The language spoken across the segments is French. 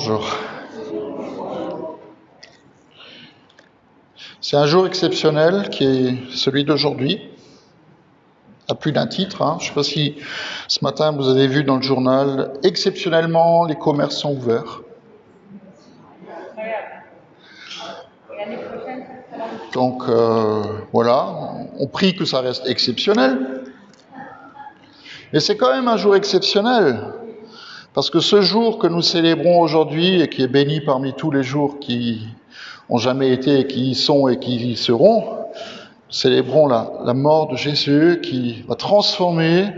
Bonjour. C'est un jour exceptionnel qui est celui d'aujourd'hui, à plus d'un titre. Je ne sais pas si ce matin vous avez vu dans le journal, exceptionnellement les commerces sont ouverts. Donc voilà, on prie que ça reste exceptionnel. Mais c'est quand même un jour exceptionnel, parce que ce jour que nous célébrons aujourd'hui et qui est béni parmi tous les jours qui ont jamais été et qui y sont et qui y seront, célébrons la mort de Jésus qui va transformer,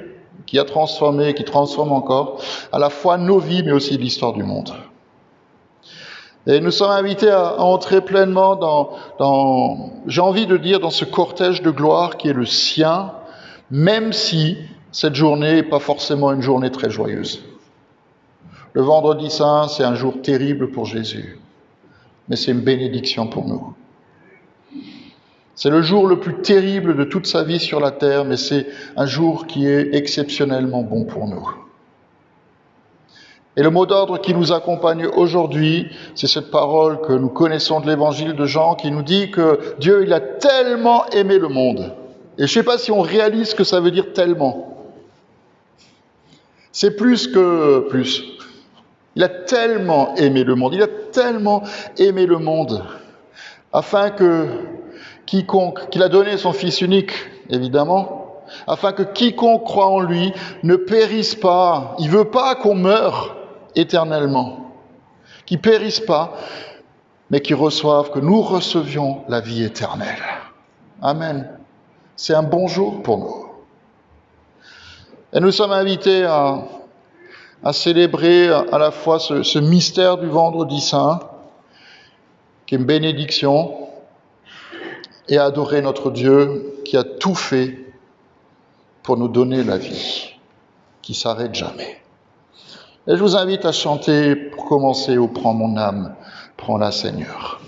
qui a transformé, qui transforme encore à la fois nos vies mais aussi l'histoire du monde. Et nous sommes invités à entrer pleinement j'ai envie de dire, dans ce cortège de gloire qui est le sien, même si cette journée n'est pas forcément une journée très joyeuse. Le vendredi saint, c'est un jour terrible pour Jésus, mais c'est une bénédiction pour nous. C'est le jour le plus terrible de toute sa vie sur la terre, mais c'est un jour qui est exceptionnellement bon pour nous. Et le mot d'ordre qui nous accompagne aujourd'hui, c'est cette parole que nous connaissons de l'évangile de Jean qui nous dit que Dieu, il a tellement aimé le monde. Et je ne sais pas si on réalise ce que ça veut dire tellement. C'est plus que plus. Il a tellement aimé le monde, il a tellement aimé le monde, afin que qu'il a donné son Fils unique, évidemment, afin que quiconque croit en lui ne périsse pas. Il ne veut pas qu'on meure éternellement, qu'il périsse pas, mais qu'il reçoive, que nous recevions la vie éternelle. Amen. C'est un bon jour pour nous. Et nous sommes invités à célébrer à la fois ce mystère du vendredi saint, qui est une bénédiction, et à adorer notre Dieu qui a tout fait pour nous donner la vie, qui s'arrête jamais. Et je vous invite à chanter pour commencer au Prends mon âme, prends-la Seigneur.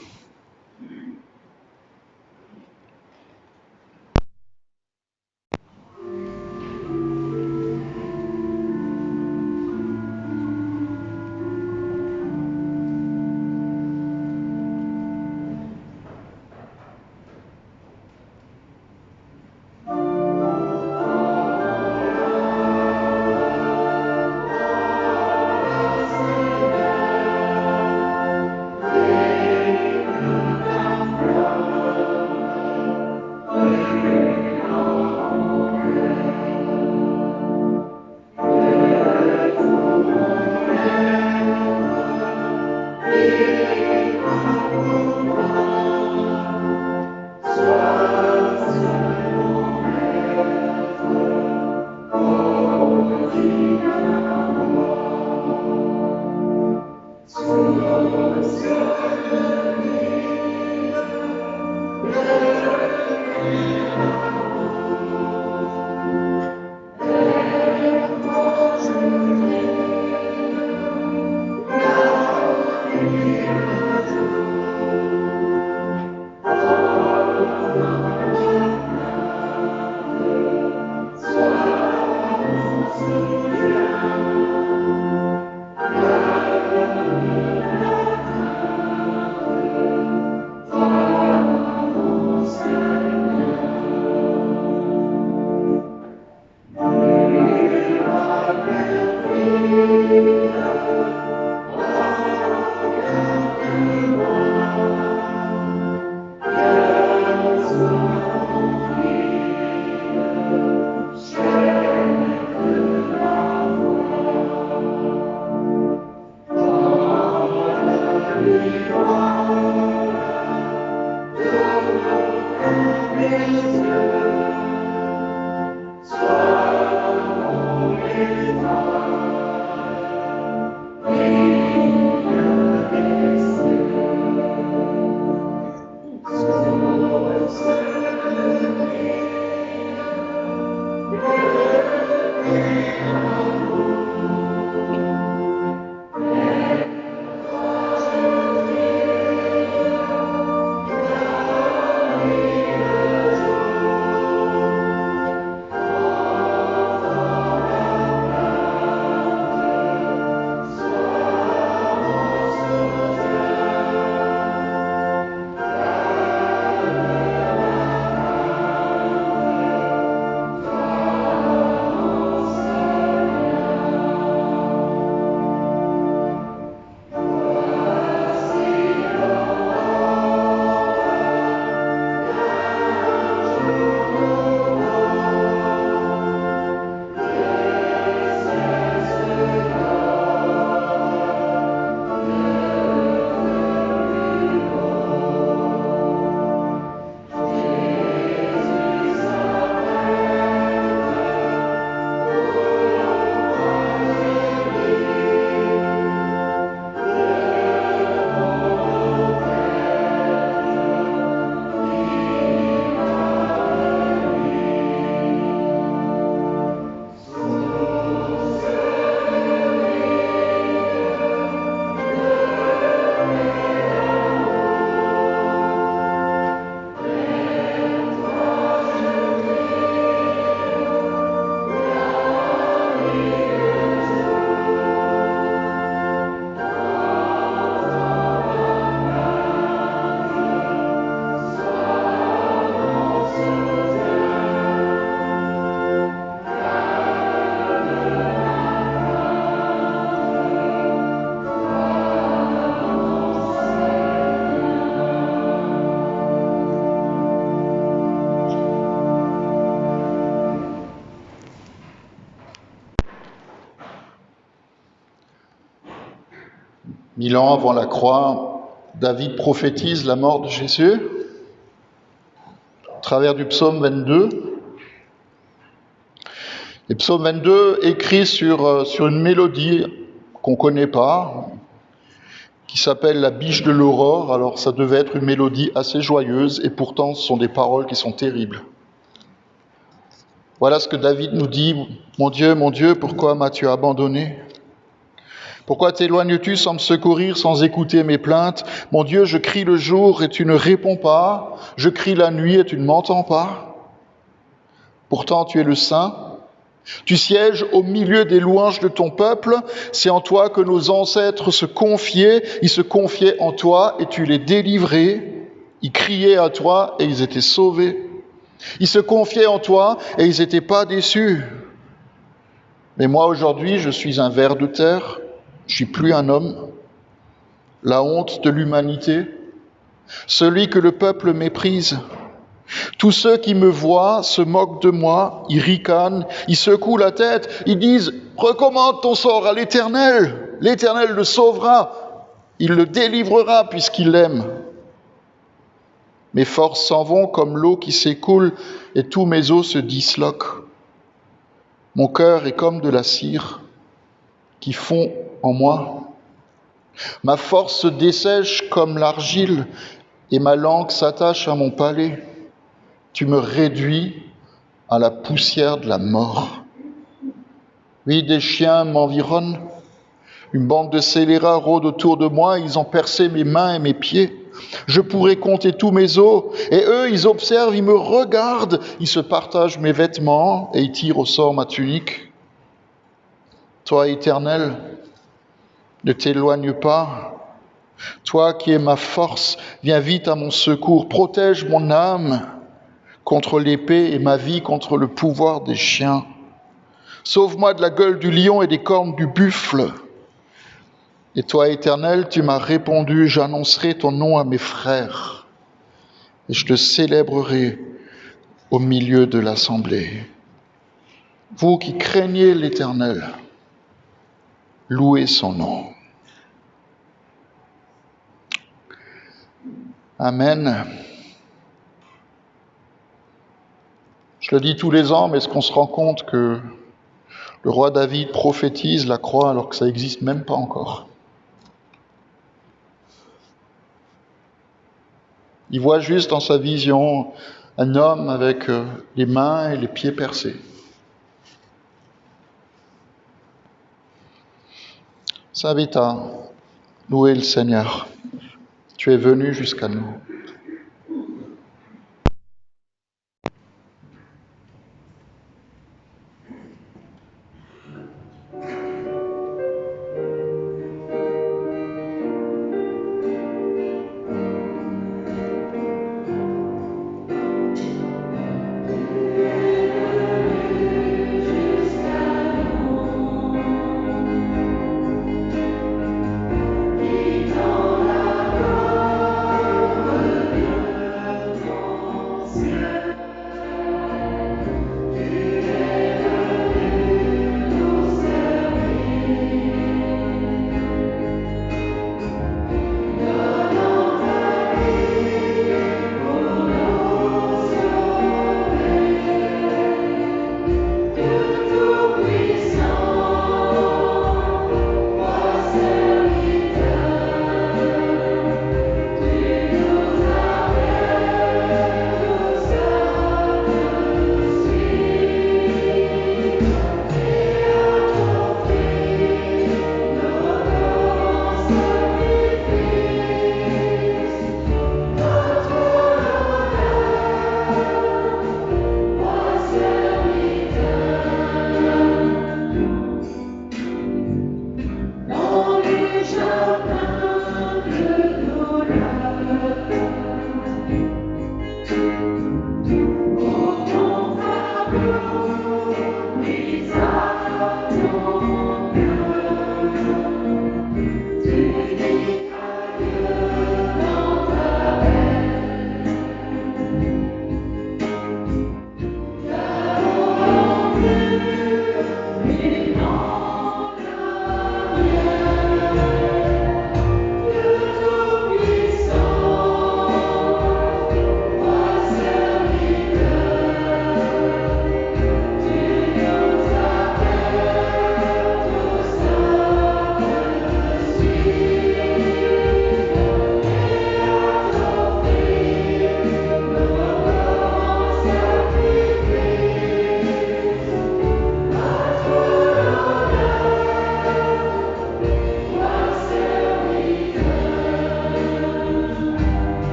1000 ans avant la croix, David prophétise la mort de Jésus au travers du psaume 22. Et psaume 22 écrit sur une mélodie qu'on ne connaît pas, qui s'appelle la biche de l'aurore. Alors ça devait être une mélodie assez joyeuse, et pourtant ce sont des paroles qui sont terribles. Voilà ce que David nous dit. Mon Dieu, pourquoi m'as-tu abandonné? Pourquoi t'éloignes-tu sans me secourir, sans écouter mes plaintes? Mon Dieu, je crie le jour et tu ne réponds pas. Je crie la nuit et tu ne m'entends pas. Pourtant tu es le Saint. Tu sièges au milieu des louanges de ton peuple. C'est en toi que nos ancêtres se confiaient. Ils se confiaient en toi et tu les délivrais. Ils criaient à toi et ils étaient sauvés. Ils se confiaient en toi et ils n'étaient pas déçus. Mais moi aujourd'hui, je suis un ver de terre. Je suis plus un homme. La honte de l'humanité. Celui que le peuple méprise. Tous ceux qui me voient se moquent de moi, ils ricanent, ils secouent la tête, ils disent « Recommande ton sort à l'Éternel, l'Éternel le sauvera, il le délivrera puisqu'il l'aime. » Mes forces s'en vont comme l'eau qui s'écoule et tous mes os se disloquent. Mon cœur est comme de la cire qui fond en moi. Ma force se dessèche comme l'argile et ma langue s'attache à mon palais. Tu me réduis à la poussière de la mort. Oui, des chiens m'environnent. Une bande de scélérats rôde autour de moi. Ils ont percé mes mains et mes pieds. Je pourrais compter tous mes os. Et eux, ils observent, ils me regardent. Ils se partagent mes vêtements et ils tirent au sort ma tunique. Toi, Éternel, ne t'éloigne pas. Toi qui es ma force, viens vite à mon secours. Protège mon âme contre l'épée et ma vie contre le pouvoir des chiens. Sauve-moi de la gueule du lion et des cornes du buffle. Et toi, Éternel, tu m'as répondu, j'annoncerai ton nom à mes frères et je te célébrerai au milieu de l'assemblée. Vous qui craignez l'Éternel, louez son nom. Amen. Je le dis tous les ans, mais est-ce qu'on se rend compte que le roi David prophétise la croix alors que ça n'existe même pas encore? Il voit juste dans sa vision un homme avec les mains et les pieds percés. S'invita, louez le Seigneur. Tu es venu jusqu'à nous.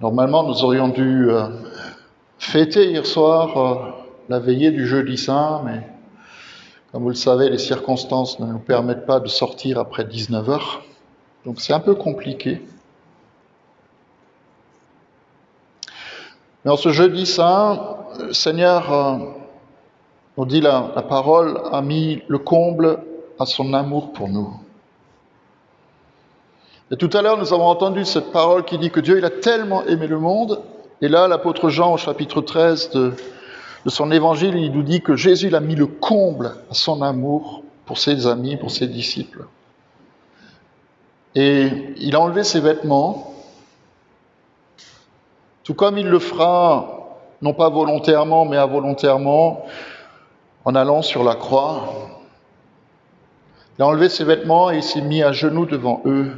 Normalement, nous aurions dû fêter hier soir la veillée du jeudi saint, mais comme vous le savez, les circonstances ne nous permettent pas de sortir après 19 heures. Donc c'est un peu compliqué. Mais en ce jeudi saint, le Seigneur, nous dit la parole, a mis le comble à son amour pour nous. Et tout à l'heure, nous avons entendu cette parole qui dit que Dieu il a tellement aimé le monde. Et là, l'apôtre Jean, au chapitre 13 de son évangile, il nous dit que Jésus il a mis le comble à son amour pour ses amis, pour ses disciples. Et il a enlevé ses vêtements, tout comme il le fera, non pas volontairement, mais involontairement, en allant sur la croix. Il a enlevé ses vêtements et il s'est mis à genoux devant eux.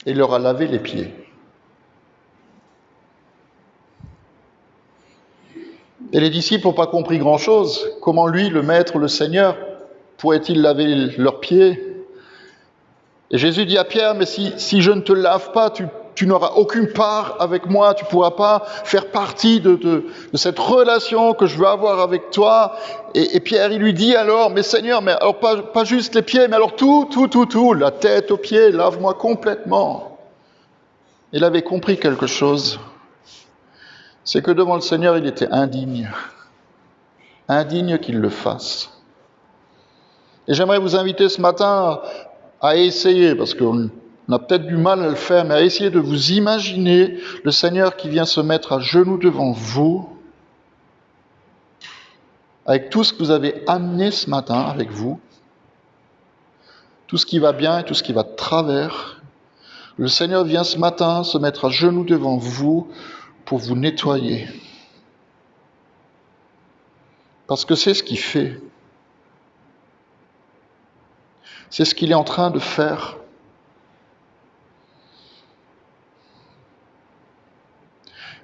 Et il leur a lavé les pieds. Et les disciples n'ont pas compris grand-chose. Comment lui, le Maître, le Seigneur, pourrait-il laver leurs pieds? Et Jésus dit à Pierre, mais si je ne te lave pas, tu n'auras aucune part avec moi, tu ne pourras pas faire partie de cette relation que je veux avoir avec toi. Et Pierre, il lui dit alors, mais Seigneur, mais alors pas juste les pieds, mais alors tout, la tête aux pieds, lave-moi complètement. Il avait compris quelque chose. C'est que devant le Seigneur, il était indigne qu'il le fasse. Et j'aimerais vous inviter ce matin à essayer, parce qu'on a peut-être du mal à le faire, mais à essayer de vous imaginer le Seigneur qui vient se mettre à genoux devant vous, avec tout ce que vous avez amené ce matin avec vous, tout ce qui va bien et tout ce qui va de travers. Le Seigneur vient ce matin se mettre à genoux devant vous pour vous nettoyer. Parce que c'est ce qu'il fait. C'est ce qu'il est en train de faire.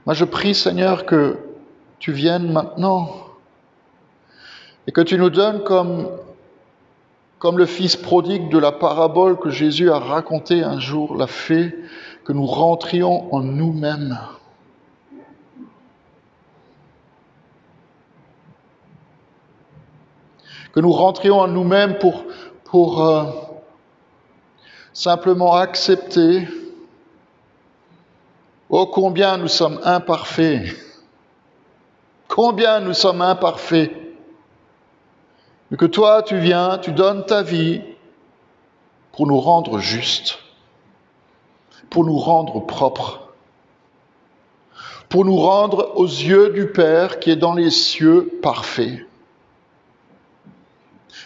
Moi, je prie, Seigneur, que tu viennes maintenant et que tu nous donnes comme le fils prodigue de la parabole que Jésus a raconté un jour l'a fait, que nous rentrions en nous-mêmes. Que nous rentrions en nous-mêmes pour simplement accepter oh combien nous sommes imparfaits, combien nous sommes imparfaits, mais que toi tu viens, tu donnes ta vie pour nous rendre justes, pour nous rendre propres, pour nous rendre aux yeux du Père qui est dans les cieux parfait.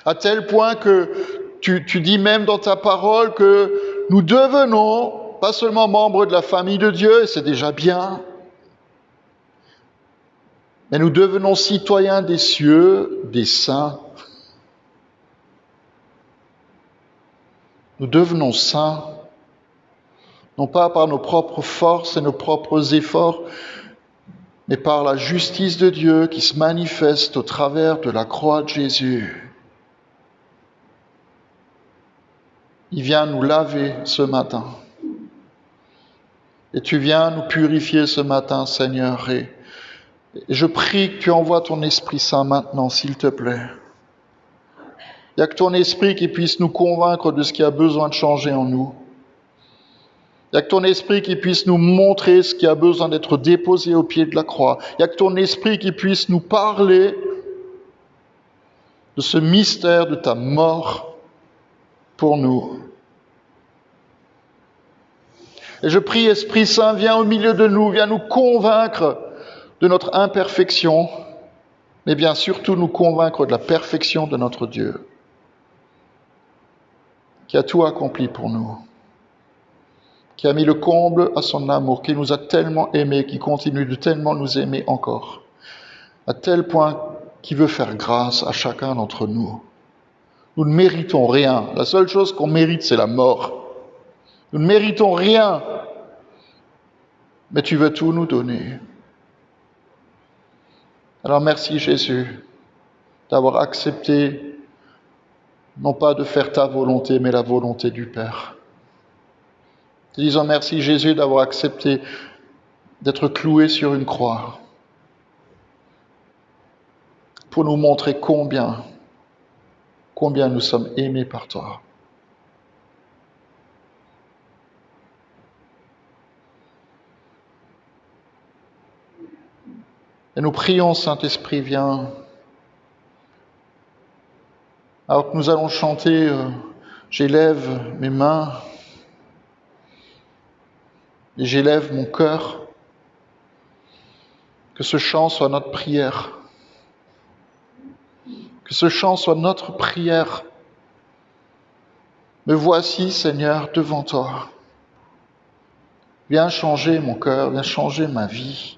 À tel point que tu dis même dans ta parole que nous devenons pas seulement membres de la famille de Dieu, et c'est déjà bien, mais nous devenons citoyens des cieux, des saints. Nous devenons saints, non pas par nos propres forces et nos propres efforts, mais par la justice de Dieu qui se manifeste au travers de la croix de Jésus. Il vient nous laver ce matin. Et tu viens nous purifier ce matin, Seigneur. Et je prie que tu envoies ton Esprit Saint maintenant, s'il te plaît. Il n'y a que ton Esprit qui puisse nous convaincre de ce qui a besoin de changer en nous. Il n'y a que ton Esprit qui puisse nous montrer ce qui a besoin d'être déposé au pied de la croix. Il n'y a que ton Esprit qui puisse nous parler de ce mystère de ta mort pour nous. Et je prie, Esprit Saint, viens au milieu de nous, viens nous convaincre de notre imperfection, mais bien surtout nous convaincre de la perfection de notre Dieu, qui a tout accompli pour nous, qui a mis le comble à son amour, qui nous a tellement aimés, qui continue de tellement nous aimer encore, à tel point qu'il veut faire grâce à chacun d'entre nous. Nous ne méritons rien. La seule chose qu'on mérite, c'est la mort. Nous ne méritons rien, mais tu veux tout nous donner. Alors merci Jésus d'avoir accepté, non pas de faire ta volonté, mais la volonté du Père. Te disons merci Jésus d'avoir accepté d'être cloué sur une croix pour nous montrer combien nous sommes aimés par toi. Et nous prions, Saint-Esprit, viens. Alors que nous allons chanter, j'élève mes mains et j'élève mon cœur, que ce chant soit notre prière. Que ce chant soit notre prière. Me voici, Seigneur, devant toi. Viens changer mon cœur, viens changer ma vie.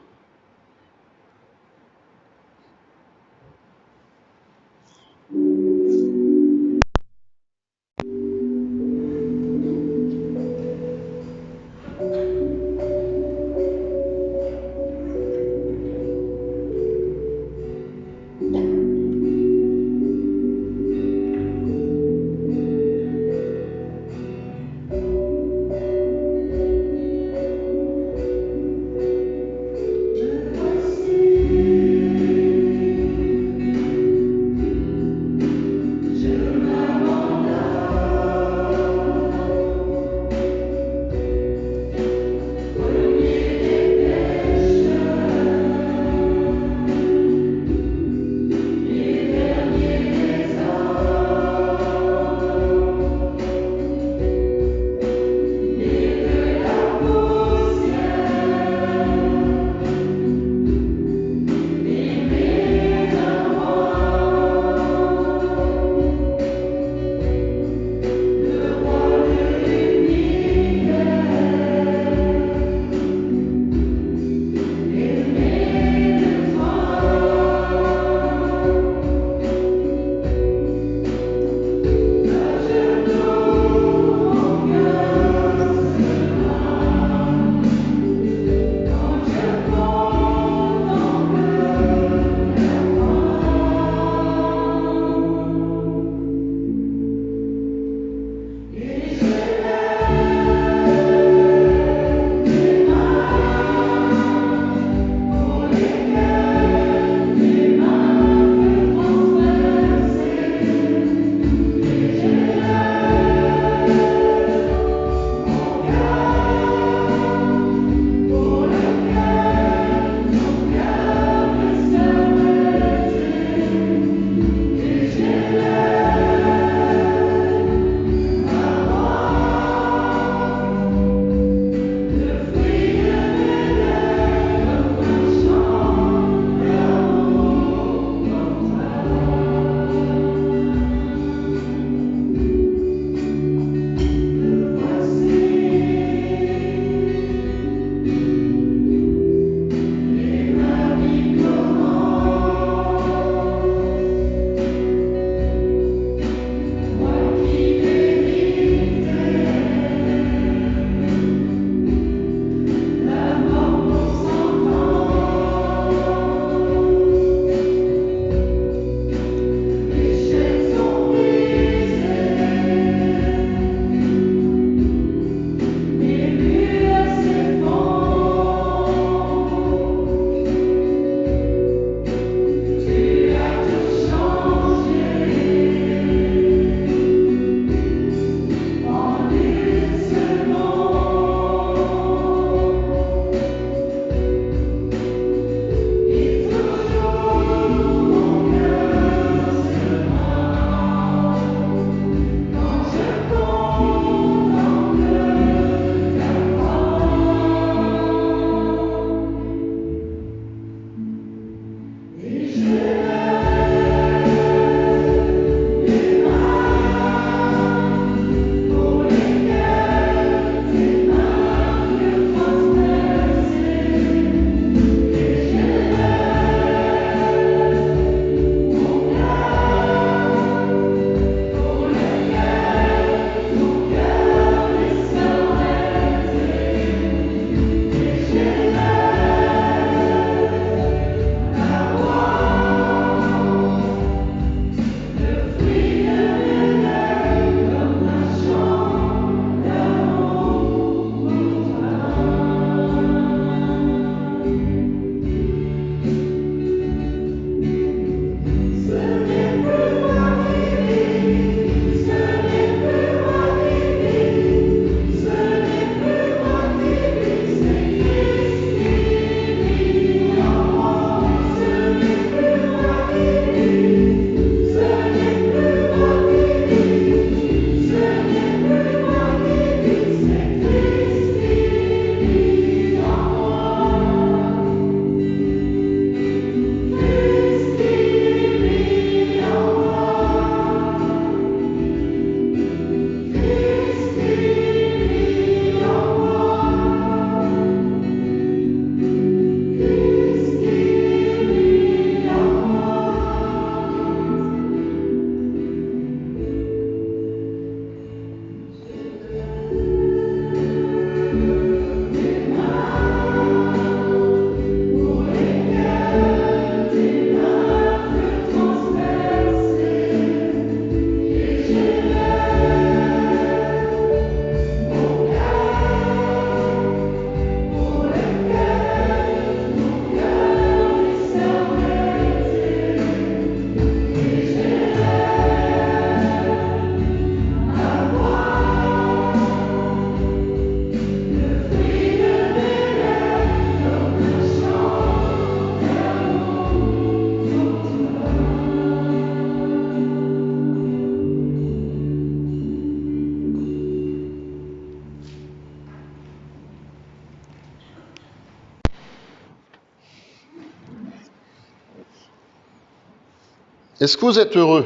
Est-ce que vous êtes heureux?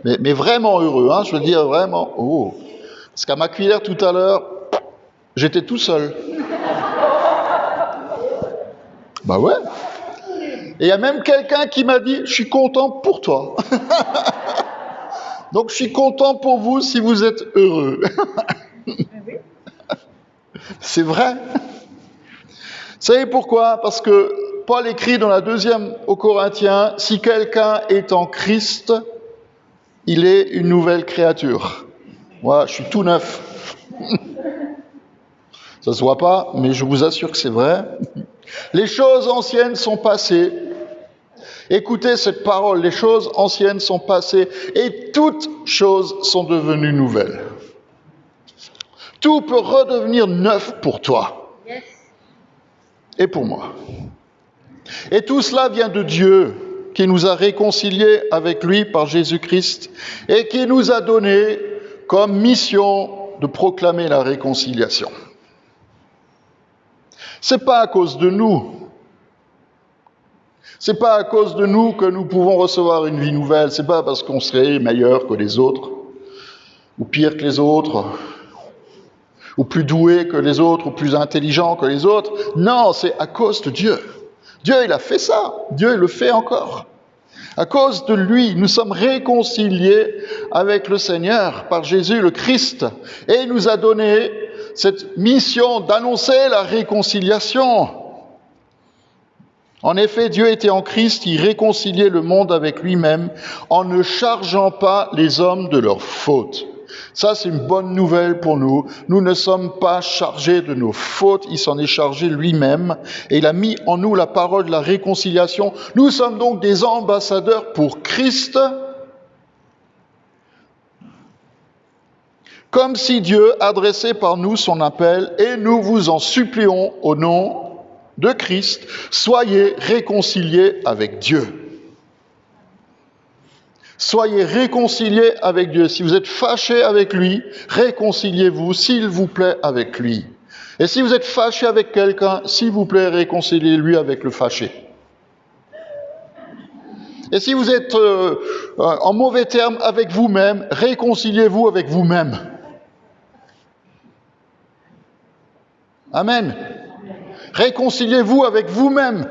Mais vraiment heureux, hein, je veux dire vraiment. Oh. Parce qu'à ma cuillère tout à l'heure, j'étais tout seul. Bah ouais. Et il y a même quelqu'un qui m'a dit, je suis content pour toi. Donc je suis content pour vous si vous êtes heureux. C'est vrai. Vous savez pourquoi? Parce que Paul écrit dans la 2e aux Corinthiens, si quelqu'un est en Christ, il est une nouvelle créature. Moi, je suis tout neuf. Ça se voit pas, mais je vous assure que c'est vrai. Les choses anciennes sont passées. Écoutez cette parole, les choses anciennes sont passées et toutes choses sont devenues nouvelles. Tout peut redevenir neuf pour toi et pour moi. Et tout cela vient de Dieu qui nous a réconciliés avec lui par Jésus-Christ et qui nous a donné comme mission de proclamer la réconciliation. C'est pas à cause de nous. C'est pas à cause de nous que nous pouvons recevoir une vie nouvelle. C'est pas parce qu'on serait meilleur que les autres, ou pire que les autres, ou plus doué que les autres, ou plus intelligent que les autres. Non, c'est à cause de Dieu. Dieu, il a fait ça. Dieu, il le fait encore. À cause de lui, nous sommes réconciliés avec le Seigneur par Jésus le Christ. Et il nous a donné cette mission d'annoncer la réconciliation. En effet, Dieu était en Christ, il réconciliait le monde avec lui-même en ne chargeant pas les hommes de leurs fautes. Ça, c'est une bonne nouvelle pour nous. Nous ne sommes pas chargés de nos fautes, il s'en est chargé lui-même et il a mis en nous la parole de la réconciliation. Nous sommes donc des ambassadeurs pour Christ, comme si Dieu adressait par nous son appel, et nous vous en supplions au nom de Christ, soyez réconciliés avec Dieu. Soyez réconciliés avec Dieu. Si vous êtes fâchés avec lui, réconciliez-vous, s'il vous plaît, avec lui. Et si vous êtes fâché avec quelqu'un, s'il vous plaît, réconciliez-lui avec le fâché. Et si vous êtes en mauvais termes avec vous-même, réconciliez-vous avec vous-même. Amen. Réconciliez-vous avec vous-même.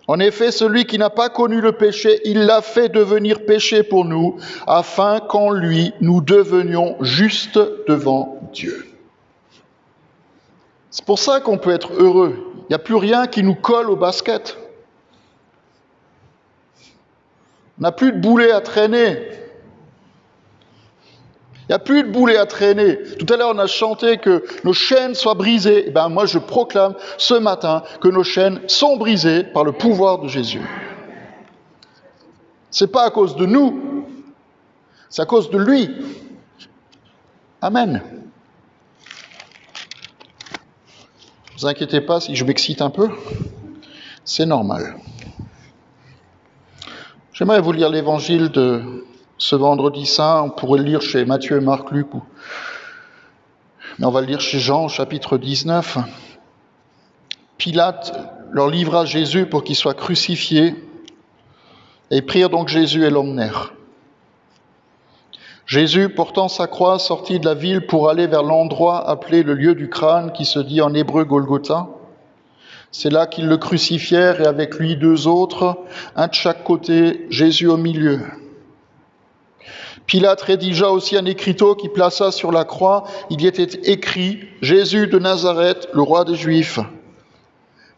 En effet, celui qui n'a pas connu le péché, il l'a fait devenir péché pour nous, afin qu'en lui, nous devenions justes devant Dieu. C'est pour ça qu'on peut être heureux. Il n'y a plus rien qui nous colle au basket. On n'a plus de boulet à traîner. Il n'y a plus de boulet à traîner. Tout à l'heure, on a chanté que nos chaînes soient brisées. Eh bien, moi, je proclame ce matin que nos chaînes sont brisées par le pouvoir de Jésus. C'est pas à cause de nous, c'est à cause de lui. Amen. Ne vous inquiétez pas si je m'excite un peu, c'est normal. J'aimerais vous lire l'évangile de ce vendredi saint. On pourrait le lire chez Matthieu, Marc, Luc, mais on va le lire chez Jean, chapitre 19. Pilate leur livra Jésus pour qu'il soit crucifié, et ils prirent donc Jésus et l'emmenèrent. Jésus, portant sa croix, sortit de la ville pour aller vers l'endroit appelé le lieu du crâne, qui se dit en hébreu Golgotha. C'est là qu'ils le crucifièrent, et avec lui 2 autres, un de chaque côté, Jésus au milieu. Pilate rédigea aussi un écriteau qui plaça sur la croix. Il y était écrit « Jésus de Nazareth, le roi des Juifs ».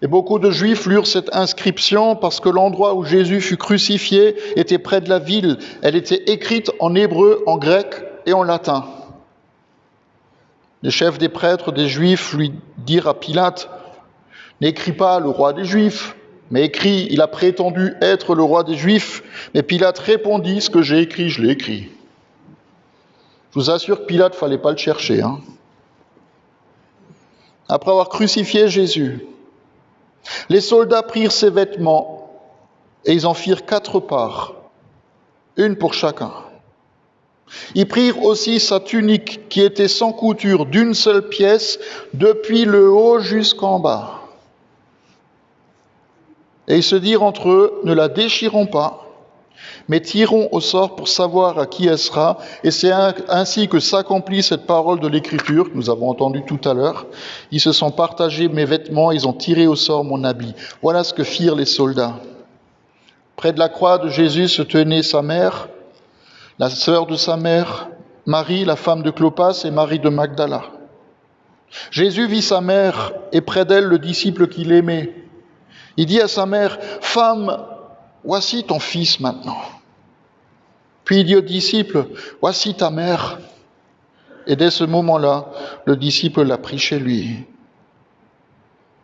Et beaucoup de Juifs lurent cette inscription parce que l'endroit où Jésus fut crucifié était près de la ville. Elle était écrite en hébreu, en grec et en latin. Les chefs des prêtres des Juifs lui dirent à Pilate « N'écris pas le roi des Juifs ». Mais écrit, il a prétendu être le roi des Juifs. Mais Pilate répondit, ce que j'ai écrit, je l'ai écrit. Je vous assure que Pilate, il ne fallait pas le chercher. Après avoir crucifié Jésus, les soldats prirent ses vêtements et ils en firent 4 parts, une pour chacun. Ils prirent aussi sa tunique qui était sans couture, d'une seule pièce, depuis le haut jusqu'en bas. Et ils se dirent entre eux, ne la déchirons pas, mais tirons au sort pour savoir à qui elle sera. Et c'est ainsi que s'accomplit cette parole de l'Écriture que nous avons entendue tout à l'heure. Ils se sont partagés mes vêtements, ils ont tiré au sort mon habit. Voilà ce que firent les soldats. Près de la croix de Jésus se tenait sa mère, la sœur de sa mère, Marie, la femme de Clopas, et Marie de Magdala. Jésus vit sa mère et près d'elle le disciple qu'il aimait. Il dit à sa mère, « Femme, voici ton fils maintenant. » Puis il dit au disciple, « Voici ta mère. » Et dès ce moment-là, le disciple l'a pris chez lui.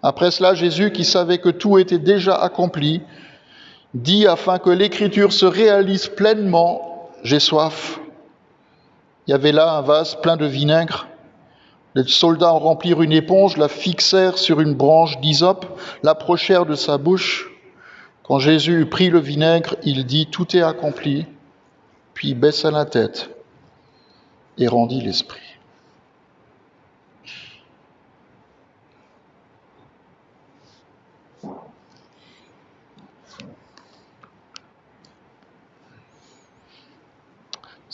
Après cela, Jésus, qui savait que tout était déjà accompli, dit afin que l'Écriture se réalise pleinement, « J'ai soif. » Il y avait là un vase plein de vinaigre. Les soldats en remplirent une éponge, la fixèrent sur une branche d'hysope, l'approchèrent de sa bouche. Quand Jésus eut pris le vinaigre, il dit « Tout est accompli », puis baissa la tête et rendit l'esprit. Nous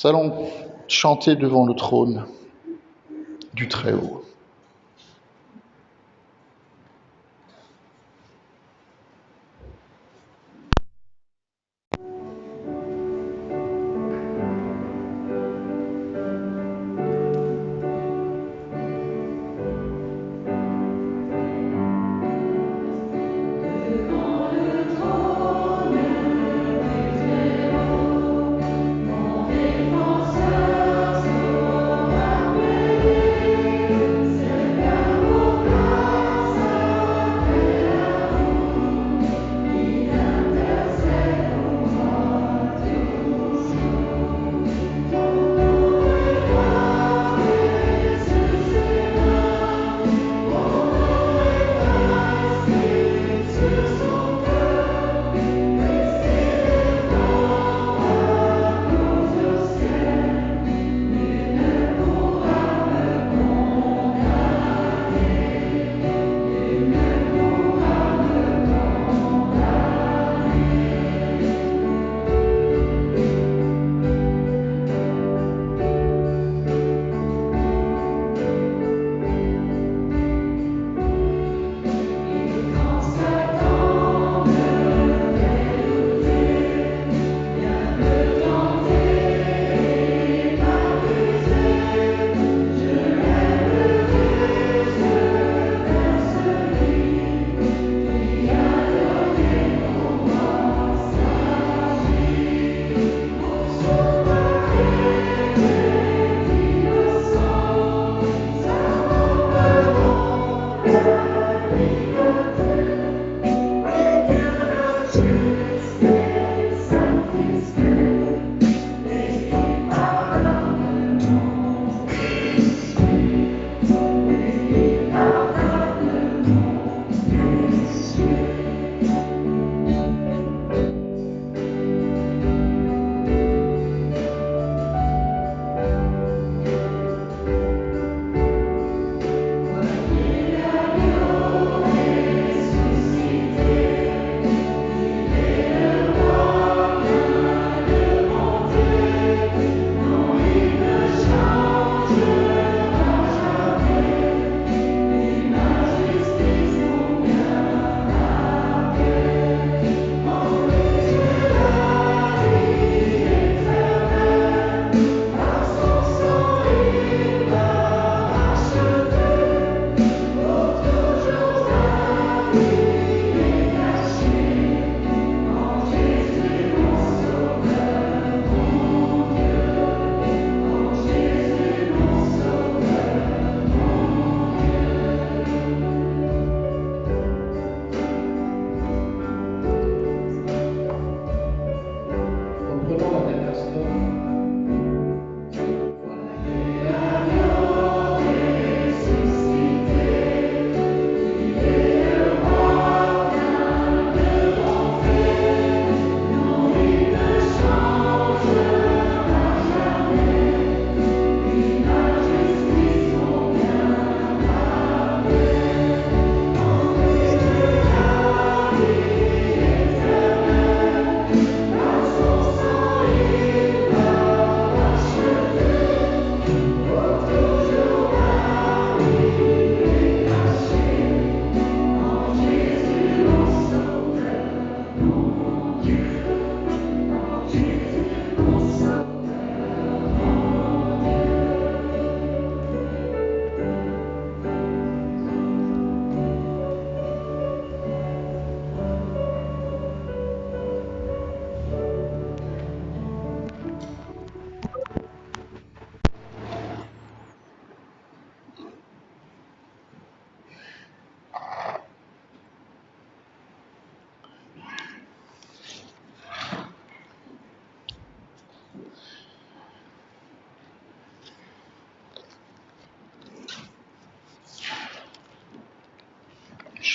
allons chanter devant le trône du Très-Haut.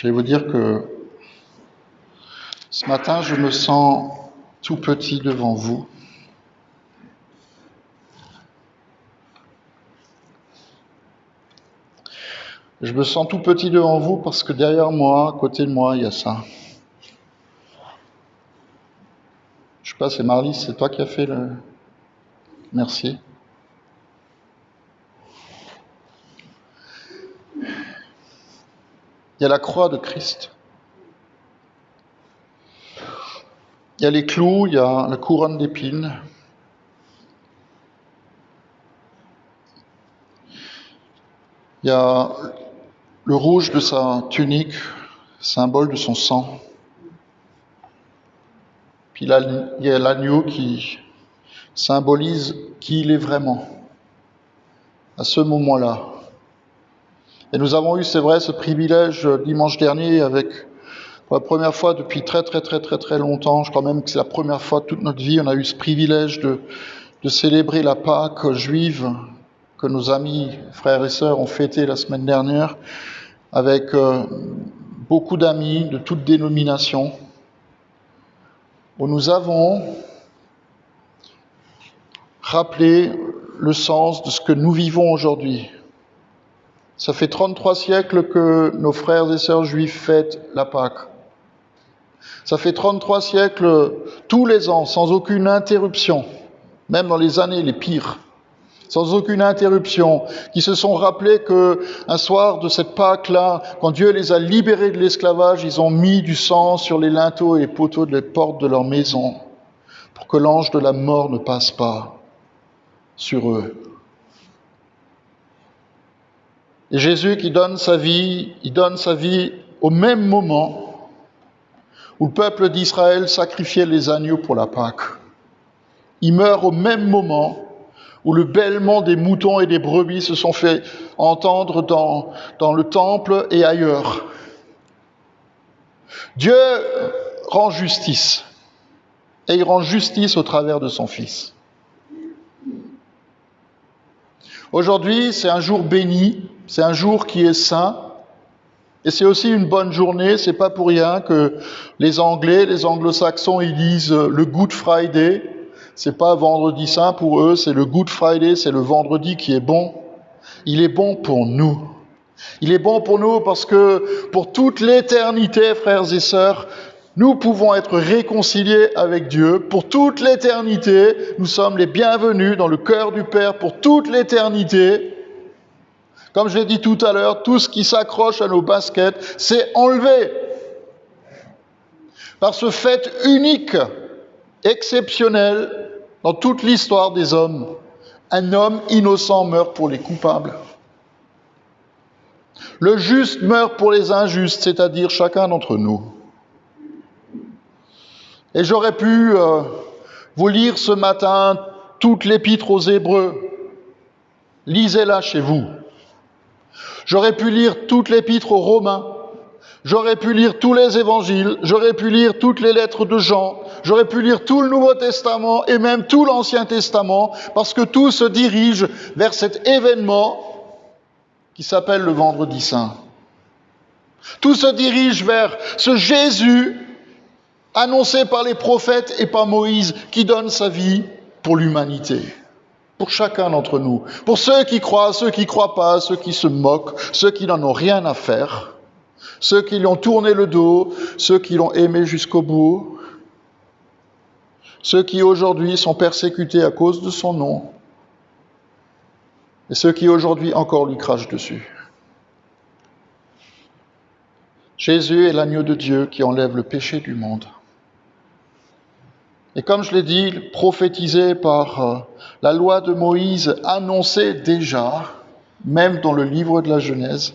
Je vais vous dire que ce matin, je me sens tout petit devant vous. Je me sens tout petit devant vous parce que derrière moi, à côté de moi, il y a ça. Je sais pas, c'est Marlise, c'est toi qui as fait le... Merci. Il y a la croix de Christ. Il y a les clous, il y a la couronne d'épines. Il y a le rouge de sa tunique, symbole de son sang. Puis là, il y a l'agneau qui symbolise qui il est vraiment, à ce moment-là. Et nous avons eu, c'est vrai, ce privilège dimanche dernier avec, pour la première fois depuis très longtemps, je crois même que c'est la première fois de toute notre vie, on a eu ce privilège de célébrer la Pâque juive que nos amis, frères et sœurs ont fêté la semaine dernière avec beaucoup d'amis de toutes dénominations, où nous avons rappelé le sens de ce que nous vivons aujourd'hui. Ça fait 33 siècles que nos frères et sœurs juifs fêtent la Pâque. Ça fait 33 siècles, tous les ans, sans aucune interruption, même dans les années les pires, sans aucune interruption, qui se sont rappelés qu'un soir de cette Pâque-là, quand Dieu les a libérés de l'esclavage, ils ont mis du sang sur les linteaux et les poteaux des portes de leur maison, pour que l'ange de la mort ne passe pas sur eux. Et Jésus qui donne sa vie, il donne sa vie au même moment où le peuple d'Israël sacrifiait les agneaux pour la Pâque. Il meurt au même moment où le bêlement des moutons et des brebis se sont fait entendre dans le temple et ailleurs. Dieu rend justice, et il rend justice au travers de son Fils. Aujourd'hui, c'est un jour béni, c'est un jour qui est saint, et c'est aussi une bonne journée. C'est pas pour rien que les Anglais, les Anglo-Saxons, ils disent le Good Friday. C'est pas vendredi saint pour eux, c'est le Good Friday, c'est le vendredi qui est bon. Il est bon pour nous. Il est bon pour nous parce que pour toute l'éternité, frères et sœurs, nous pouvons être réconciliés avec Dieu. Pour toute l'éternité, nous sommes les bienvenus dans le cœur du Père pour toute l'éternité. Comme je l'ai dit tout à l'heure, tout ce qui s'accroche à nos baskets, c'est enlevé. Par ce fait unique, exceptionnel, dans toute l'histoire des hommes, un homme innocent meurt pour les coupables. Le juste meurt pour les injustes, c'est-à-dire chacun d'entre nous. Et j'aurais pu vous lire ce matin toute l'épître aux Hébreux. Lisez-la chez vous. J'aurais pu lire toute l'épître aux Romains. J'aurais pu lire tous les évangiles. J'aurais pu lire toutes les lettres de Jean. J'aurais pu lire tout le Nouveau Testament et même tout l'Ancien Testament, parce que tout se dirige vers cet événement qui s'appelle le Vendredi Saint. Tout se dirige vers ce Jésus annoncé par les prophètes et par Moïse, qui donne sa vie pour l'humanité, pour chacun d'entre nous, pour ceux qui croient, ceux qui ne croient pas, ceux qui se moquent, ceux qui n'en ont rien à faire, ceux qui lui ont tourné le dos, ceux qui l'ont aimé jusqu'au bout, ceux qui aujourd'hui sont persécutés à cause de son nom, et ceux qui aujourd'hui encore lui crachent dessus. Jésus est l'agneau de Dieu qui enlève le péché du monde. Et comme je l'ai dit, prophétisé par la loi de Moïse, annoncé déjà, même dans le livre de la Genèse,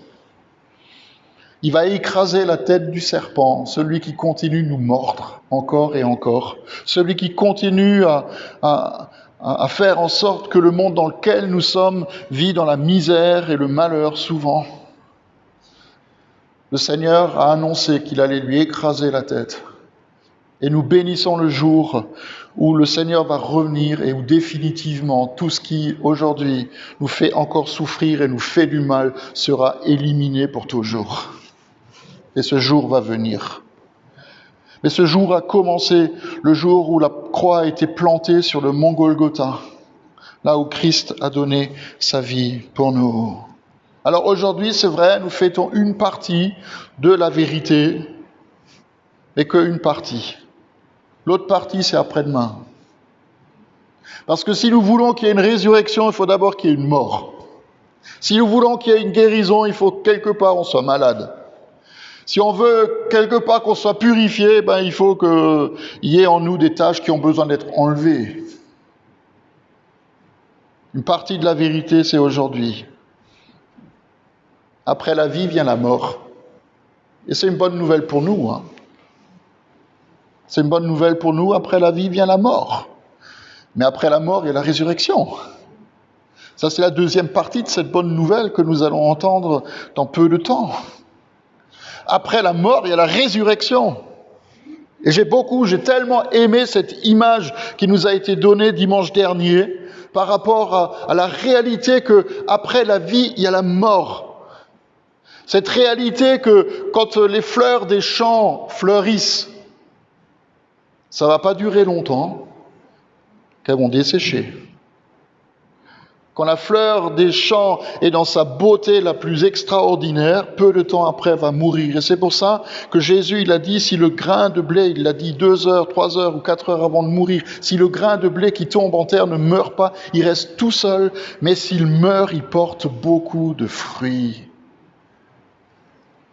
il va écraser la tête du serpent, celui qui continue de nous mordre encore et encore, celui qui continue à faire en sorte que le monde dans lequel nous sommes vit dans la misère et le malheur souvent. Le Seigneur a annoncé qu'il allait lui écraser la tête. Et nous bénissons le jour où le Seigneur va revenir et où définitivement tout ce qui aujourd'hui nous fait encore souffrir et nous fait du mal sera éliminé pour toujours. Et ce jour va venir. Mais ce jour a commencé le jour où la croix a été plantée sur le mont Golgotha, là où Christ a donné sa vie pour nous. Alors aujourd'hui, c'est vrai, nous fêtons une partie de la vérité, mais qu'une partie. L'autre partie, c'est après-demain. Parce que si nous voulons qu'il y ait une résurrection, il faut d'abord qu'il y ait une mort. Si nous voulons qu'il y ait une guérison, il faut que quelque part on soit malade. Si on veut quelque part qu'on soit purifié, il faut qu'il y ait en nous des tâches qui ont besoin d'être enlevées. Une partie de la vérité, c'est aujourd'hui. Après la vie vient la mort. Et c'est une bonne nouvelle pour nous. C'est une bonne nouvelle pour nous. Après la vie vient la mort. Mais après la mort, il y a la résurrection. Ça, c'est la deuxième partie de cette bonne nouvelle que nous allons entendre dans peu de temps. Après la mort, il y a la résurrection. Et j'ai tellement aimé cette image qui nous a été donnée dimanche dernier par rapport à la réalité que après la vie, il y a la mort. Cette réalité que quand les fleurs des champs fleurissent, ça ne va pas durer longtemps, qu'elles vont dessécher. Quand la fleur des champs est dans sa beauté la plus extraordinaire, peu de temps après, elle va mourir. Et c'est pour ça que Jésus, il a dit, si le grain de blé, il l'a dit 2 heures, 3 heures ou 4 heures avant de mourir, si le grain de blé qui tombe en terre ne meurt pas, il reste tout seul, mais s'il meurt, il porte beaucoup de fruits.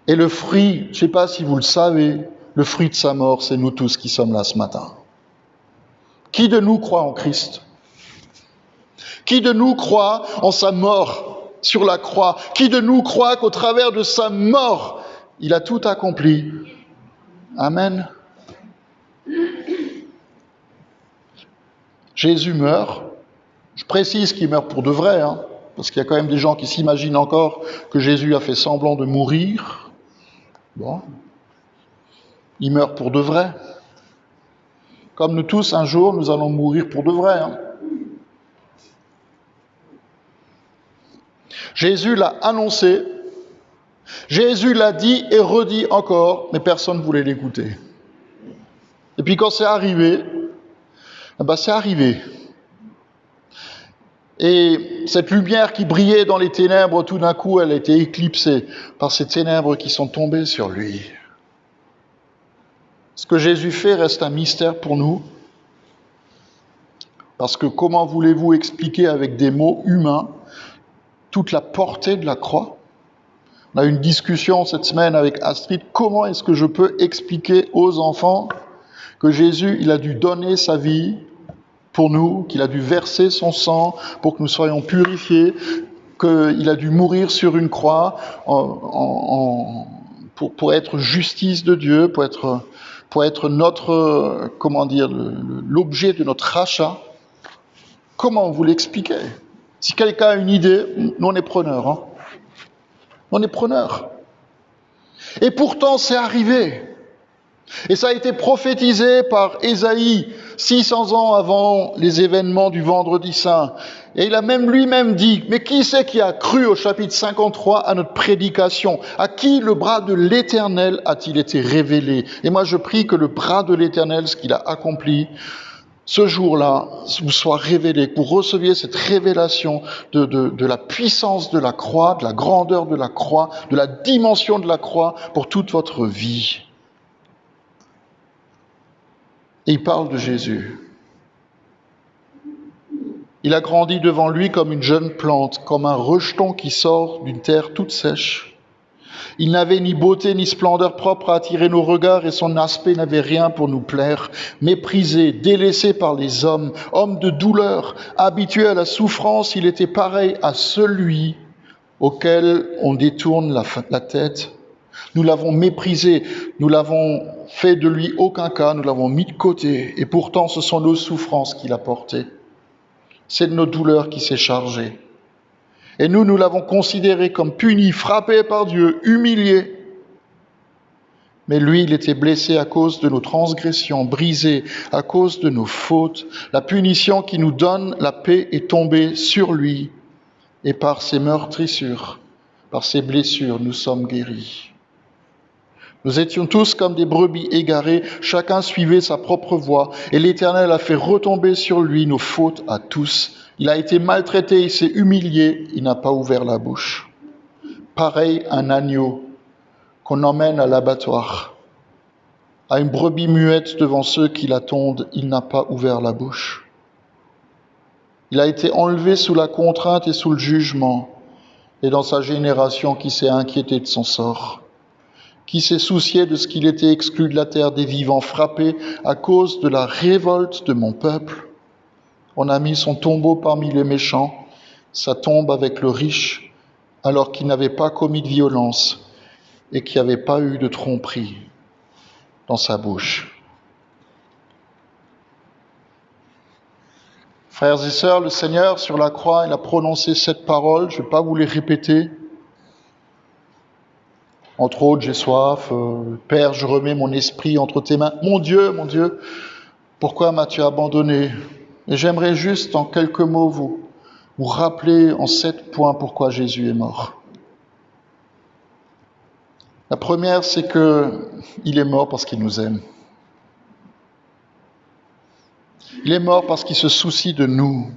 Et le fruit, je ne sais pas si vous le savez, le fruit de sa mort, c'est nous tous qui sommes là ce matin. Qui de nous croit en Christ ? Qui de nous croit en sa mort sur la croix ? Qui de nous croit qu'au travers de sa mort, il a tout accompli ? Amen. Jésus meurt. Je précise qu'il meurt pour de vrai, parce qu'il y a quand même des gens qui s'imaginent encore que Jésus a fait semblant de mourir. Bon. Il meurt pour de vrai. Comme nous tous, un jour, nous allons mourir pour de vrai. Jésus l'a annoncé, Jésus l'a dit et redit encore, mais personne ne voulait l'écouter. Et puis quand c'est arrivé, c'est arrivé. Et cette lumière qui brillait dans les ténèbres, tout d'un coup, elle a été éclipsée par ces ténèbres qui sont tombées sur lui. Ce que Jésus fait reste un mystère pour nous, parce que comment voulez-vous expliquer avec des mots humains toute la portée de la croix? On a eu une discussion cette semaine avec Astrid. Comment est-ce que je peux expliquer aux enfants que Jésus, il a dû donner sa vie pour nous, qu'il a dû verser son sang pour que nous soyons purifiés, qu'il a dû mourir sur une croix pour être justice de Dieu, pour être notre, l'objet de notre rachat? Comment vous l'expliquez? Si quelqu'un a une idée, nous on est preneurs. On est preneurs. Et pourtant c'est arrivé. Et ça a été prophétisé par Ésaïe 600 ans avant les événements du Vendredi Saint. Et il a même lui-même dit, mais qui c'est qui a cru au chapitre 53 à notre prédication? À qui le bras de l'Éternel a-t-il été révélé? Et moi je prie que le bras de l'Éternel, ce qu'il a accompli, ce jour-là, vous soit révélé, que vous receviez cette révélation de la puissance de la croix, de la grandeur de la croix, de la dimension de la croix pour toute votre vie. Et il parle de Jésus. Il a grandi devant lui comme une jeune plante, comme un rejeton qui sort d'une terre toute sèche. Il n'avait ni beauté ni splendeur propre à attirer nos regards et son aspect n'avait rien pour nous plaire. Méprisé, délaissé par les hommes, homme de douleur, habitué à la souffrance, il était pareil à celui auquel on détourne la tête. Nous l'avons méprisé, nous l'avons fait de lui aucun cas, nous l'avons mis de côté et pourtant ce sont nos souffrances qu'il a portées. C'est de nos douleurs qu'il s'est chargé. Et nous l'avons considéré comme puni, frappé par Dieu, humilié. Mais lui, il était blessé à cause de nos transgressions, brisé à cause de nos fautes. La punition qui nous donne la paix est tombée sur lui. Et par ses meurtrissures, par ses blessures, nous sommes guéris. Nous étions tous comme des brebis égarées, chacun suivait sa propre voie, et l'Éternel a fait retomber sur lui nos fautes à tous. Il a été maltraité, il s'est humilié, il n'a pas ouvert la bouche. Pareil un agneau qu'on emmène à l'abattoir, à une brebis muette devant ceux qui la tondent, il n'a pas ouvert la bouche. Il a été enlevé sous la contrainte et sous le jugement, et dans sa génération qui s'est inquiété de son sort, qui s'est soucié de ce qu'il était exclu de la terre des vivants, frappé à cause de la révolte de mon peuple. On a mis son tombeau parmi les méchants, sa tombe avec le riche, alors qu'il n'avait pas commis de violence et qu'il n'y avait pas eu de tromperie dans sa bouche. Frères et sœurs, le Seigneur, sur la croix, il a prononcé cette parole, je ne vais pas vous les répéter. Entre autres, j'ai soif, Père, je remets mon esprit entre tes mains. Mon Dieu, pourquoi m'as-tu abandonné? Et j'aimerais juste, en quelques mots, vous rappeler en 7 points pourquoi Jésus est mort. La première, c'est qu'il est mort parce qu'il nous aime. Il est mort parce qu'il se soucie de nous.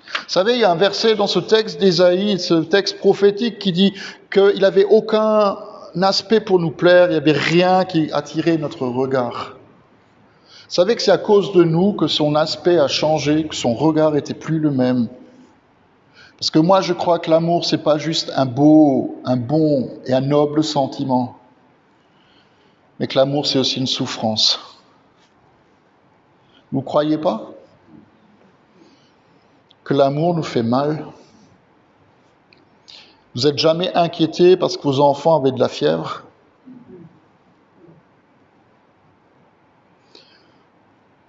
Vous savez, il y a un verset dans ce texte d'Ésaïe, ce texte prophétique qui dit qu'il n'avait aucun aspect pour nous plaire, il n'y avait rien qui attirait notre regard. Vous savez que c'est à cause de nous que son aspect a changé, que son regard n'était plus le même. Parce que moi, je crois que l'amour, c'est pas juste un beau, un bon et un noble sentiment, mais que l'amour, c'est aussi une souffrance. Vous ne croyez pas que l'amour nous fait mal? Vous n'êtes jamais inquiété parce que vos enfants avaient de la fièvre?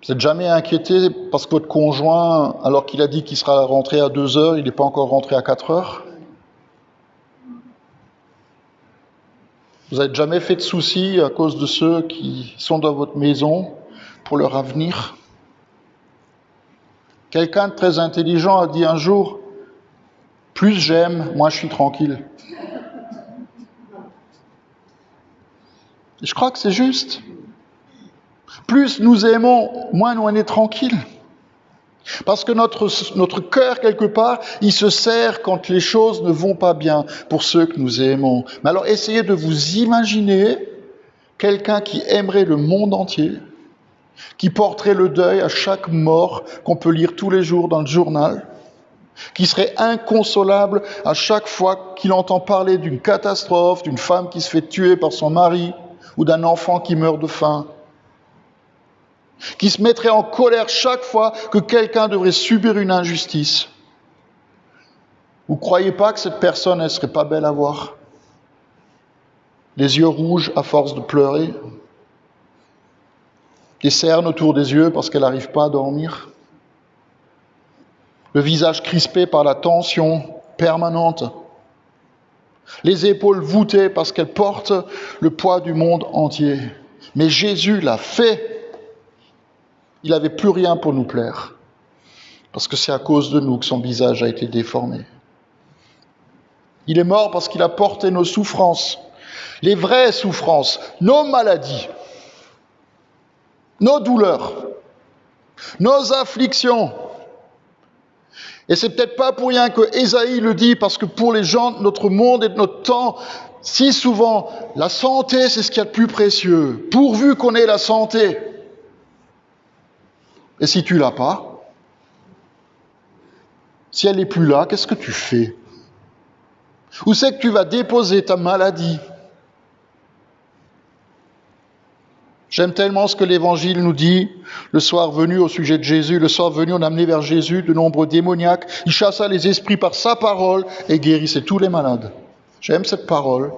Vous n'êtes jamais inquiété parce que votre conjoint, alors qu'il a dit qu'il sera rentré à 2 heures, il n'est pas encore rentré à 4 heures? Vous n'avez jamais fait de soucis à cause de ceux qui sont dans votre maison pour leur avenir? Quelqu'un de très intelligent a dit un jour, « Plus j'aime, moins je suis tranquille. » Et je crois que c'est juste. Plus nous aimons, moins nous on est tranquille. Parce que notre cœur, quelque part, il se serre quand les choses ne vont pas bien pour ceux que nous aimons. Mais alors essayez de vous imaginer quelqu'un qui aimerait le monde entier, qui porterait le deuil à chaque mort qu'on peut lire tous les jours dans le journal, qui serait inconsolable à chaque fois qu'il entend parler d'une catastrophe, d'une femme qui se fait tuer par son mari ou d'un enfant qui meurt de faim, qui se mettrait en colère chaque fois que quelqu'un devrait subir une injustice. Vous ne croyez pas que cette personne, elle serait pas belle à voir? Les yeux rouges à force de pleurer, des cernes autour des yeux parce qu'elle n'arrive pas à dormir, le visage crispé par la tension permanente, les épaules voûtées parce qu'elle porte le poids du monde entier. Mais Jésus l'a fait. Il n'avait plus rien pour nous plaire, parce que c'est à cause de nous que son visage a été déformé. Il est mort parce qu'il a porté nos souffrances, les vraies souffrances, nos maladies, nos douleurs, nos afflictions. Et c'est peut-être pas pour rien que Ésaïe le dit, parce que pour les gens de notre monde et de notre temps, si souvent, la santé, c'est ce qu'il y a de plus précieux, pourvu qu'on ait la santé. Et si tu l'as pas, si elle n'est plus là, qu'est-ce que tu fais? Où c'est que tu vas déposer ta maladie? J'aime tellement ce que l'Évangile nous dit. Le soir venu, au sujet de Jésus, le soir venu, on a amené vers Jésus de nombreux démoniaques. Il chassa les esprits par sa parole et guérissait tous les malades. J'aime cette parole.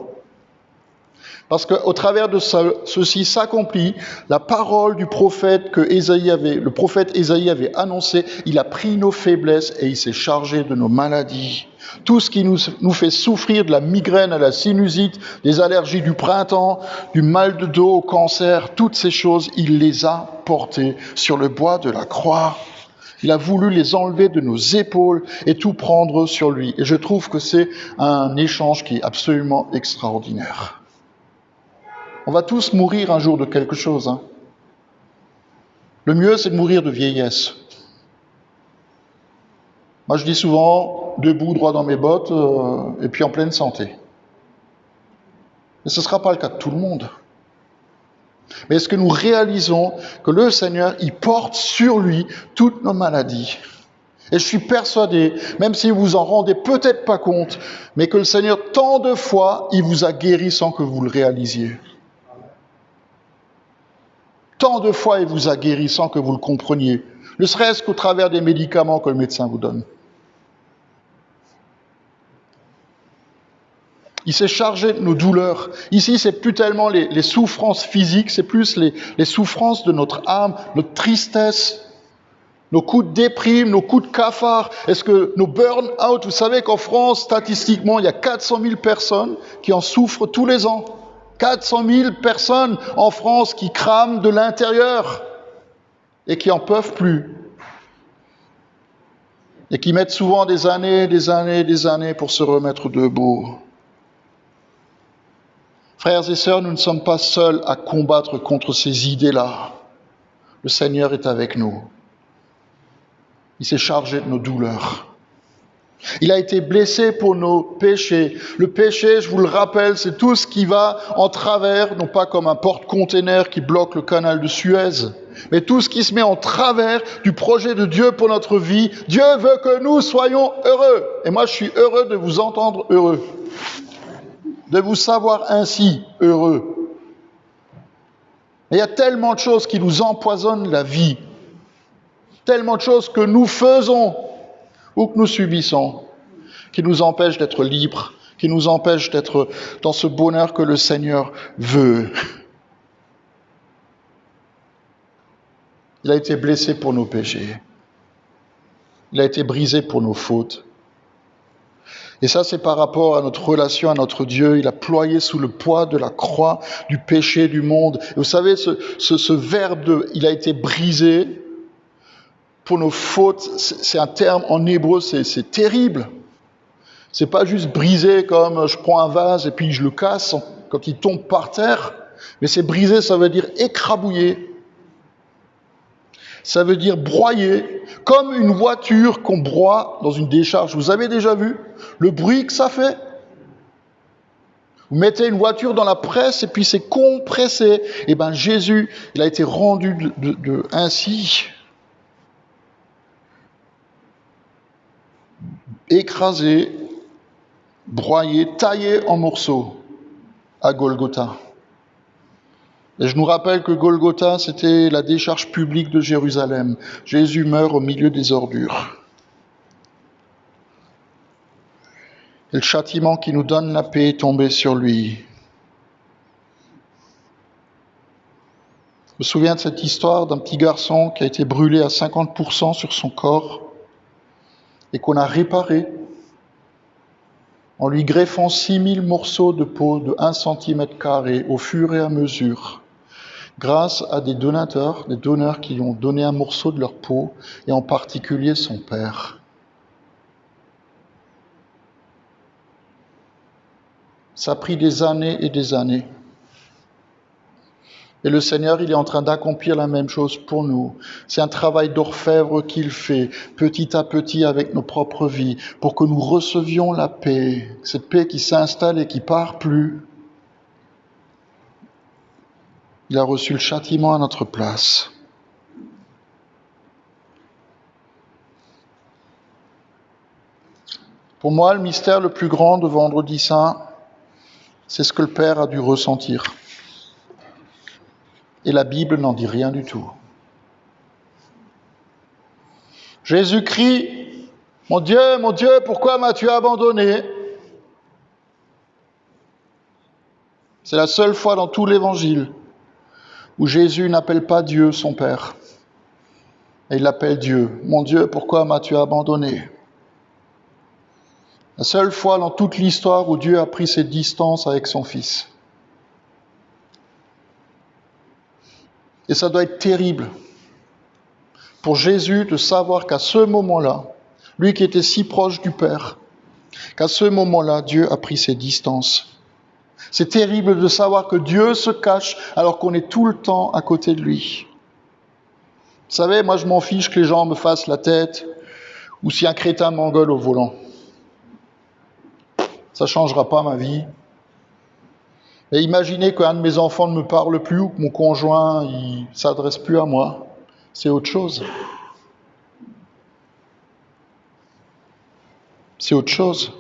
Parce qu'au travers de ceci s'accomplit la parole du prophète le prophète Ésaïe avait annoncé. Il a pris nos faiblesses et il s'est chargé de nos maladies. Tout ce qui nous fait souffrir, de la migraine à la sinusite, des allergies du printemps, du mal de dos au cancer, toutes ces choses, il les a portées sur le bois de la croix. Il a voulu les enlever de nos épaules et tout prendre sur lui. Et je trouve que c'est un échange qui est absolument extraordinaire. On va tous mourir un jour de quelque chose. Hein. Le mieux, c'est de mourir de vieillesse. Moi, je dis souvent, debout, droit dans mes bottes, et puis en pleine santé. Mais ce ne sera pas le cas de tout le monde. Mais est-ce que nous réalisons que le Seigneur, il porte sur lui toutes nos maladies? Et je suis persuadé, même si vous en rendez peut-être pas compte, mais que le Seigneur, tant de fois, il vous a guéri sans que vous le réalisiez. Tant de fois, il vous a guéri sans que vous le compreniez. Ne serait-ce qu'au travers des médicaments que le médecin vous donne. Il s'est chargé de nos douleurs. Ici, c'est plus tellement les souffrances physiques, c'est plus les souffrances de notre âme, notre tristesse, nos coups de déprime, nos coups de cafard. Est-ce que nos burn-out, vous savez qu'en France, statistiquement, il y a 400 000 personnes qui en souffrent tous les ans. 400 000 personnes en France qui crament de l'intérieur et qui en peuvent plus. Et qui mettent souvent des années pour se remettre debout. Frères et sœurs, nous ne sommes pas seuls à combattre contre ces idées-là. Le Seigneur est avec nous. Il s'est chargé de nos douleurs. Il a été blessé pour nos péchés. Le péché, je vous le rappelle, c'est tout ce qui va en travers, non pas comme un porte-container qui bloque le canal de Suez, mais tout ce qui se met en travers du projet de Dieu pour notre vie. Dieu veut que nous soyons heureux. Et moi, je suis heureux de vous entendre heureux. De vous savoir ainsi heureux. Mais il y a tellement de choses qui nous empoisonnent la vie, tellement de choses que nous faisons ou que nous subissons, qui nous empêchent d'être libres, qui nous empêchent d'être dans ce bonheur que le Seigneur veut. Il a été blessé pour nos péchés. Il a été brisé pour nos fautes. Et ça, c'est par rapport à notre relation à notre Dieu. Il a ployé sous le poids de la croix, du péché du monde. Et vous savez, ce verbe de « il a été brisé » pour nos fautes, c'est un terme en hébreu, c'est terrible. C'est pas juste brisé comme je prends un vase et puis je le casse quand il tombe par terre. Mais c'est brisé, ça veut dire écrabouiller. Ça veut dire broyer, comme une voiture qu'on broie dans une décharge. Vous avez déjà vu le bruit que ça fait? Vous mettez une voiture dans la presse et puis c'est compressé. Et bien Jésus, il a été rendu ainsi, écrasé, broyé, taillé en morceaux à Golgotha. Et je nous rappelle que Golgotha, c'était la décharge publique de Jérusalem. Jésus meurt au milieu des ordures. Et le châtiment qui nous donne la paix est tombé sur lui. Je me souviens de cette histoire d'un petit garçon qui a été brûlé à 50% sur son corps et qu'on a réparé en lui greffant 6000 morceaux de peau de 1 cm² au fur et à mesure, grâce à des donneurs qui lui ont donné un morceau de leur peau, et en particulier son père. Ça a pris des années et des années. Et le Seigneur, il est en train d'accomplir la même chose pour nous. C'est un travail d'orfèvre qu'il fait, petit à petit avec nos propres vies, pour que nous recevions la paix, cette paix qui s'installe et qui part plus. Il a reçu le châtiment à notre place. Pour moi, le mystère le plus grand de Vendredi Saint, c'est ce que le Père a dû ressentir. Et la Bible n'en dit rien du tout. Jésus crie, mon Dieu, pourquoi m'as-tu abandonné ?» C'est la seule fois dans tout l'Évangile où Jésus n'appelle pas Dieu son Père. Et il l'appelle Dieu. Mon Dieu, pourquoi m'as-tu abandonné? La seule fois dans toute l'histoire où Dieu a pris ses distances avec son Fils. Et ça doit être terrible pour Jésus de savoir qu'à ce moment-là, lui qui était si proche du Père, qu'à ce moment-là, Dieu a pris ses distances. C'est terrible de savoir que Dieu se cache alors qu'on est tout le temps à côté de lui. Vous savez, moi je m'en fiche que les gens me fassent la tête ou si un crétin m'engueule au volant. Ça ne changera pas ma vie. Et imaginez qu'un de mes enfants ne me parle plus ou que mon conjoint ne s'adresse plus à moi. C'est autre chose. C'est autre chose.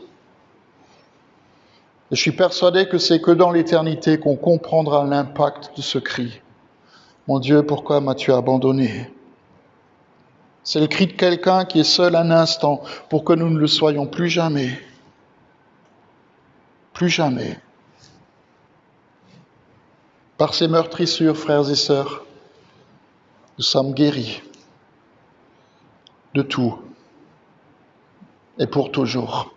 Et je suis persuadé que c'est que dans l'éternité qu'on comprendra l'impact de ce cri. Mon Dieu, pourquoi m'as-tu abandonné? C'est le cri de quelqu'un qui est seul un instant pour que nous ne le soyons plus jamais. Plus jamais. Par ces meurtrissures, frères et sœurs, nous sommes guéris de tout et pour toujours.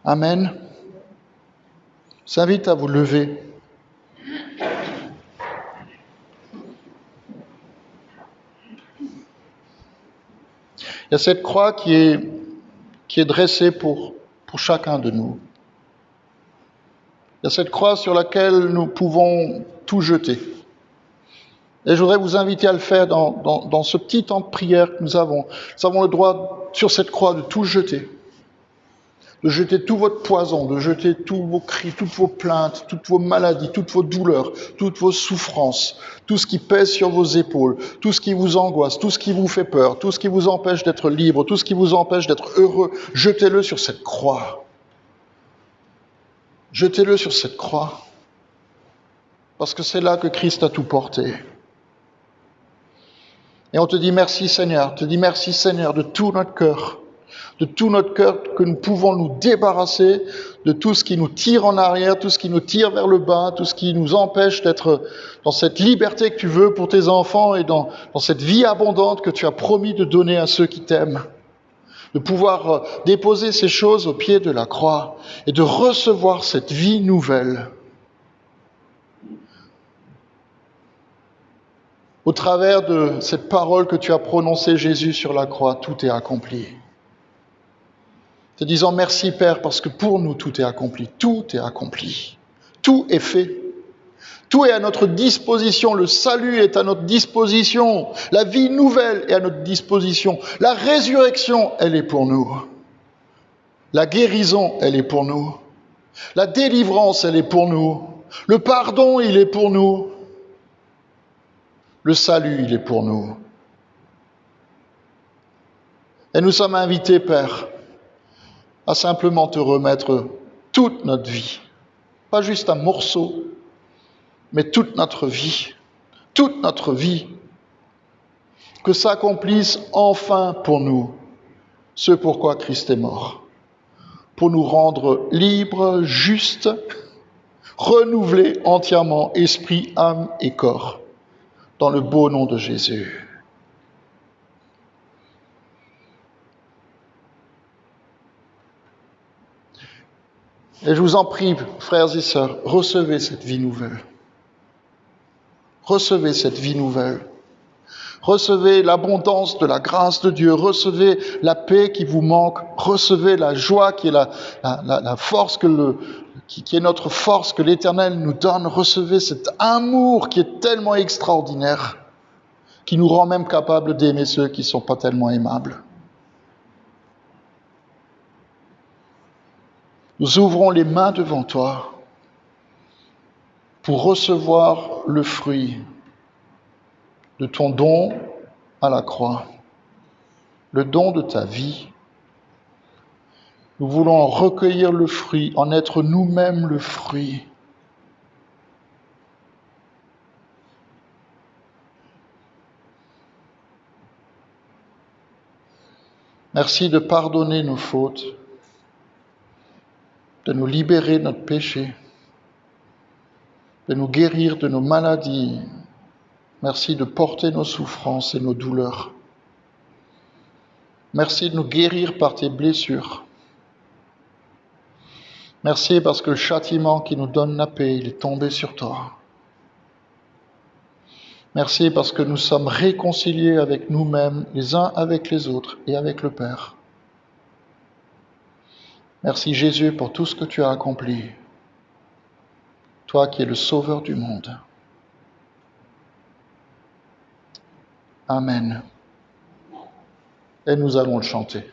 Amen. Je vous invite à vous lever. Il y a cette croix qui est dressée pour chacun de nous. Il y a cette croix sur laquelle nous pouvons tout jeter. Et je voudrais vous inviter à le faire dans ce petit temps de prière que nous avons. Nous avons le droit sur cette croix de tout jeter. De jeter tout votre poison, de jeter tous vos cris, toutes vos plaintes, toutes vos maladies, toutes vos douleurs, toutes vos souffrances, tout ce qui pèse sur vos épaules, tout ce qui vous angoisse, tout ce qui vous fait peur, tout ce qui vous empêche d'être libre, tout ce qui vous empêche d'être heureux. Jetez-le sur cette croix. Jetez-le sur cette croix. Parce que c'est là que Christ a tout porté. Et on te dit merci Seigneur, de tout notre cœur. De tout notre cœur que nous pouvons nous débarrasser de tout ce qui nous tire en arrière, tout ce qui nous tire vers le bas, tout ce qui nous empêche d'être dans cette liberté que tu veux pour tes enfants et dans cette vie abondante que tu as promis de donner à ceux qui t'aiment. De pouvoir déposer ces choses au pied de la croix et de recevoir cette vie nouvelle. Au travers de cette parole que tu as prononcée, Jésus, sur la croix, tout est accompli. Te disant merci Père parce que pour nous tout est accompli, tout est accompli, tout est fait, tout est à notre disposition, le salut est à notre disposition, la vie nouvelle est à notre disposition, la résurrection elle est pour nous, la guérison elle est pour nous, la délivrance elle est pour nous, le pardon il est pour nous, le salut il est pour nous. Et nous sommes invités Père à simplement te remettre toute notre vie. Pas juste un morceau, mais toute notre vie. Toute notre vie. Que s'accomplisse enfin pour nous ce pourquoi Christ est mort. Pour nous rendre libres, justes, renouvelés entièrement, esprit, âme et corps. Dans le beau nom de Jésus. Et je vous en prie, frères et sœurs, recevez cette vie nouvelle. Recevez cette vie nouvelle. Recevez l'abondance de la grâce de Dieu. Recevez la paix qui vous manque. Recevez la joie qui est la force qui est notre force que l'Éternel nous donne. Recevez cet amour qui est tellement extraordinaire, qui nous rend même capables d'aimer ceux qui ne sont pas tellement aimables. Nous ouvrons les mains devant toi pour recevoir le fruit de ton don à la croix, le don de ta vie. Nous voulons en recueillir le fruit, en être nous-mêmes le fruit. Merci de pardonner nos fautes, de nous libérer de notre péché, de nous guérir de nos maladies. Merci de porter nos souffrances et nos douleurs. Merci de nous guérir par tes blessures. Merci parce que le châtiment qui nous donne la paix, il est tombé sur toi. Merci parce que nous sommes réconciliés avec nous-mêmes, les uns avec les autres et avec le Père. Merci Jésus pour tout ce que tu as accompli. Toi qui es le sauveur du monde. Amen. Et nous allons le chanter.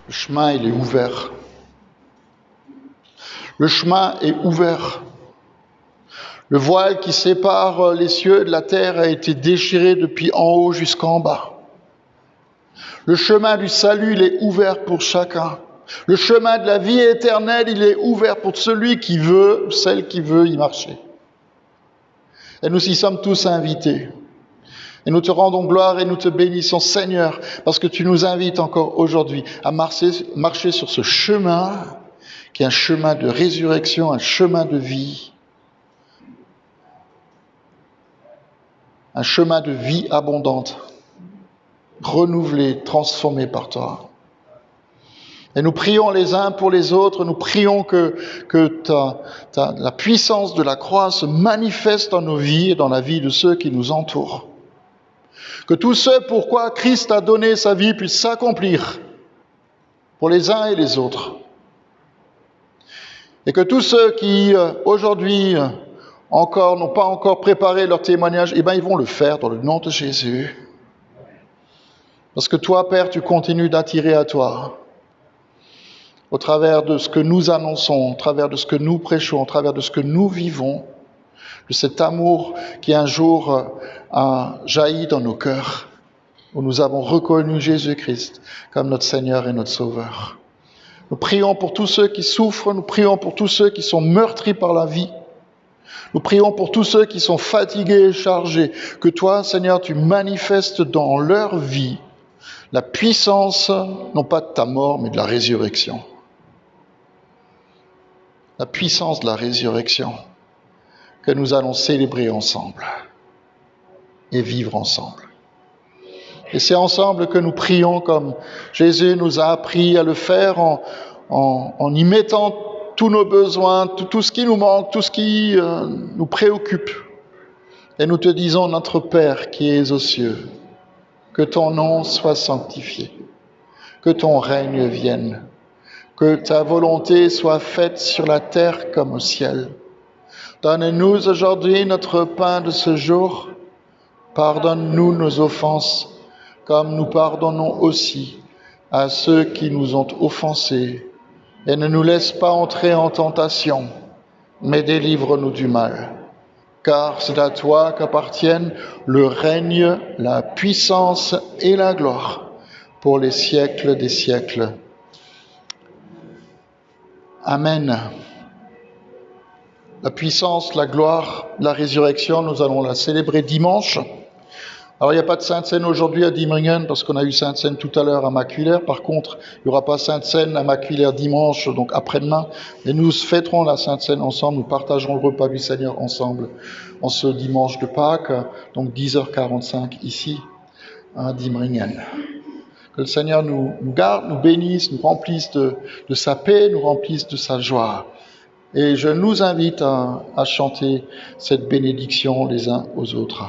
Le chemin, il est ouvert. Le chemin est ouvert. Le voile qui sépare les cieux de la terre a été déchiré depuis en haut jusqu'en bas. Le chemin du salut, il est ouvert pour chacun. Le chemin de la vie éternelle, il est ouvert pour celui qui veut, celle qui veut y marcher. Et nous y sommes tous invités. Et nous te rendons gloire et nous te bénissons, Seigneur, parce que tu nous invites encore aujourd'hui à marcher sur ce chemin, qui est un chemin de résurrection, un chemin de vie, un chemin de vie abondante, renouvelé, transformé par toi. Et nous prions les uns pour les autres, nous prions que la puissance de la croix se manifeste dans nos vies et dans la vie de ceux qui nous entourent. Que tout ce pourquoi Christ a donné sa vie puisse s'accomplir pour les uns et les autres. Et que tous ceux qui aujourd'hui n'ont pas encore préparé leur témoignage, ils vont le faire dans le nom de Jésus. Parce que toi, Père, tu continues d'attirer à toi, au travers de ce que nous annonçons, au travers de ce que nous prêchons, au travers de ce que nous vivons, de cet amour qui un jour a jailli dans nos cœurs, où nous avons reconnu Jésus-Christ comme notre Seigneur et notre Sauveur. Nous prions pour tous ceux qui souffrent, nous prions pour tous ceux qui sont meurtris par la vie, nous prions pour tous ceux qui sont fatigués et chargés, que toi, Seigneur, tu manifestes dans leur vie la puissance, non pas de ta mort, mais de la résurrection. La puissance de la résurrection que nous allons célébrer ensemble et vivre ensemble. Et c'est ensemble que nous prions comme Jésus nous a appris à le faire en y mettant tous nos besoins, tout ce qui nous manque, tout ce qui nous préoccupe. Et nous te disons, notre Père qui es aux cieux, que ton nom soit sanctifié, que ton règne vienne, que ta volonté soit faite sur la terre comme au ciel. Donne-nous aujourd'hui notre pain de ce jour. Pardonne-nous nos offenses, comme nous pardonnons aussi à ceux qui nous ont offensés. Et ne nous laisse pas entrer en tentation, mais délivre-nous du mal. Car c'est à toi qu'appartiennent le règne, la puissance et la gloire pour les siècles des siècles. Amen. La puissance, la gloire, la résurrection, nous allons la célébrer dimanche. Alors, il n'y a pas de Sainte Seine aujourd'hui à Diemringen parce qu'on a eu Sainte Seine tout à l'heure à Maculaire. Par contre, il n'y aura pas Sainte Seine à Maculaire dimanche, donc après-demain. Et nous fêterons la Sainte Seine ensemble, nous partagerons le repas du Seigneur ensemble en ce dimanche de Pâques, donc 10h45 ici à Diemringen. Que le Seigneur nous garde, nous bénisse, nous remplisse de sa paix, nous remplisse de sa joie. Et je nous invite à chanter cette bénédiction les uns aux autres.